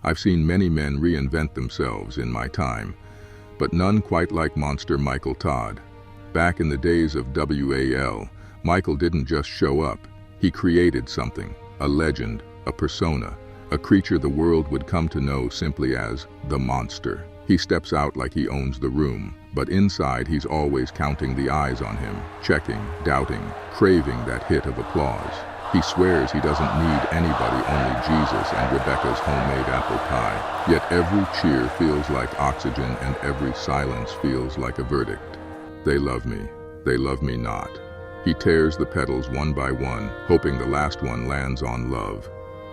I've seen many men reinvent themselves in my time, but none quite like monster Michael Todd. Back in the days of WAL, Michael didn't just show up. He created something, a legend, a persona, a creature the world would come to know simply as the monster. He steps out like he owns the room, but inside he's always counting the eyes on him, checking, doubting, craving that hit of applause. He swears he doesn't need anybody, only Jesus and Rebecca's homemade apple pie. Yet every cheer feels like oxygen and every silence feels like a verdict. They love me not. He tears the petals one by one, hoping the last one lands on love.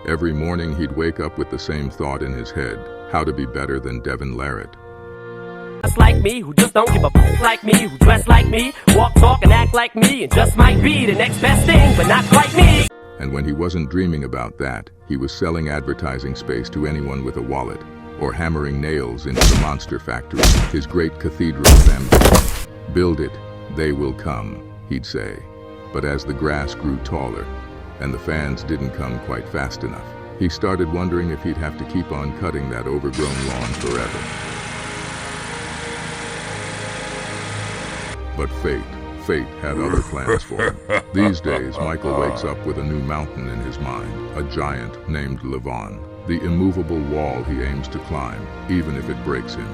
Every morning he'd wake up with the same thought in his head, how to be better than Devin Larratt. Just like me, who just don't give a like me, who dress like me, walk, talk, and act like me, and just might be the next best thing, but not quite me. And when he wasn't dreaming about that, he was selling advertising space to anyone with a wallet, or hammering nails into the monster factory, his great cathedral of ambition. Build it, they will come, he'd say. But as the grass grew taller, and the fans didn't come quite fast enough, he started wondering if he'd have to keep on cutting that overgrown lawn forever. But fate had other plans for him. These days, Michael wakes up with a new mountain in his mind, a giant named Levon, the immovable wall he aims to climb, even if it breaks him.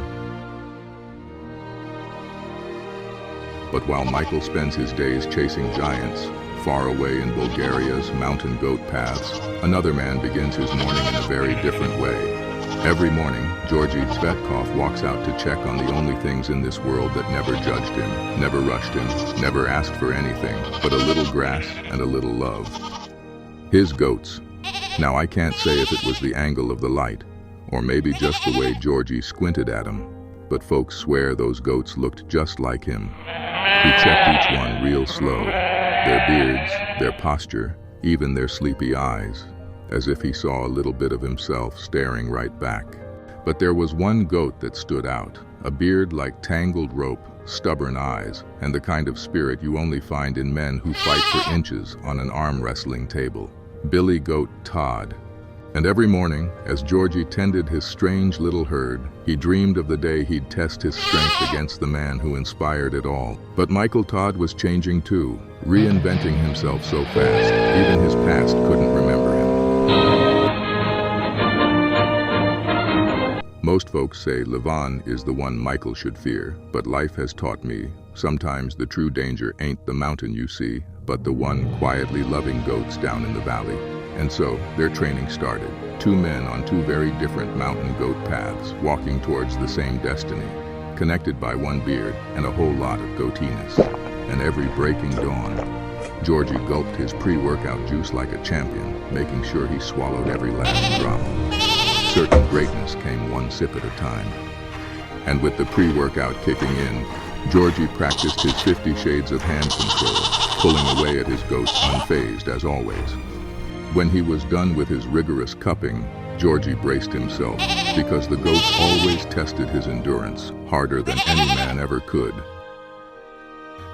But while Michael spends his days chasing giants, far away in Bulgaria's mountain goat paths, another man begins his morning in a very different way. Every morning, Georgie Tsvetkov walks out to check on the only things in this world that never judged him, never rushed him, never asked for anything, but a little grass and a little love. His goats. Now I can't say if it was the angle of the light, or maybe just the way Georgie squinted at him, but folks swear those goats looked just like him. He checked each one real slow, their beards, their posture, even their sleepy eyes, as if he saw a little bit of himself staring right back. But there was one goat that stood out, a beard like tangled rope, stubborn eyes, and the kind of spirit you only find in men who fight for inches on an arm wrestling table. Billy Goat Todd. And every morning, as Georgie tended his strange little herd, he dreamed of the day he'd test his strength against the man who inspired it all. But Michael Todd was changing too, reinventing himself so fast, even his past couldn't remember him. Most folks say Levon is the one Michael should fear, but life has taught me sometimes the true danger ain't the mountain you see, but the one quietly loving goats down in the valley. And so, their training started. Two men on two very different mountain goat paths, walking towards the same destiny, connected by one beard and a whole lot of goatiness. And every breaking dawn, Georgie gulped his pre-workout juice like a champion, making sure he swallowed every last drop. Certain greatness came one sip at a time. And with the pre-workout kicking in, Georgie practiced his 50 shades of hand control, pulling away at his goats unfazed as always. When he was done with his rigorous cupping, Georgie braced himself, because the goats always tested his endurance harder than any man ever could.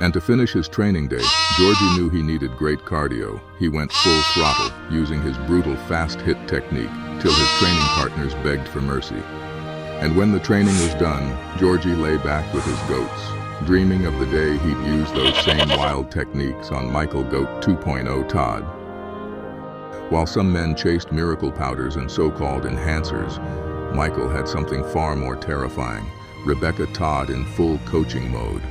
And to finish his training day, Georgie knew he needed great cardio. He went full throttle, using his brutal fast hit technique, till his training partners begged for mercy. And when the training was done, Georgie lay back with his goats, dreaming of the day he'd use those same wild techniques on Michael Goat 2.0 Todd. While some men chased miracle powders and so-called enhancers, Michael had something far more terrifying, Rebecca Todd in full coaching mode.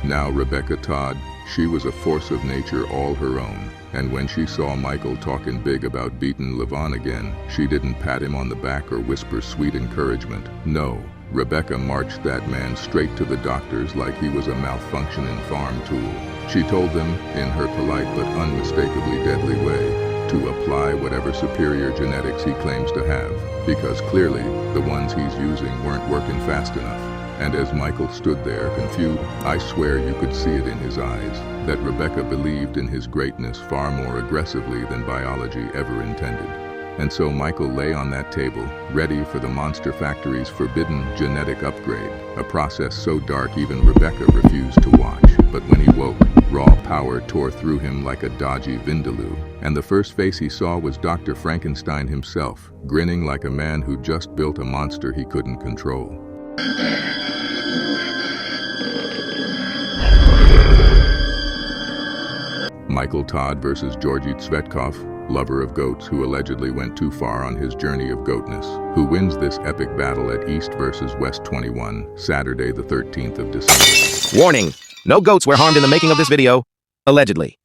Now Rebecca Todd, she was a force of nature all her own, and when she saw Michael talking big about beating Levon again, she didn't pat him on the back or whisper sweet encouragement. No, Rebecca marched that man straight to the doctors like he was a malfunctioning farm tool. She told them, in her polite but unmistakably deadly way, to apply whatever superior genetics he claims to have, because clearly the ones he's using weren't working fast enough. And as Michael stood there, confused, I swear you could see it in his eyes, that Rebecca believed in his greatness far more aggressively than biology ever intended. And so Michael lay on that table, ready for the Monster Factory's forbidden genetic upgrade, a process so dark even Rebecca refused to watch. But when he woke, raw power tore through him like a dodgy vindaloo, and the first face he saw was Dr. Frankenstein himself, grinning like a man who just built a monster he couldn't control. Michael Todd versus Georgie Tsvetkov, lover of goats who allegedly went too far on his journey of goatness. Who wins this epic battle at East vs. West 21, Saturday the 13th of December. Warning! No goats were harmed in the making of this video. Allegedly.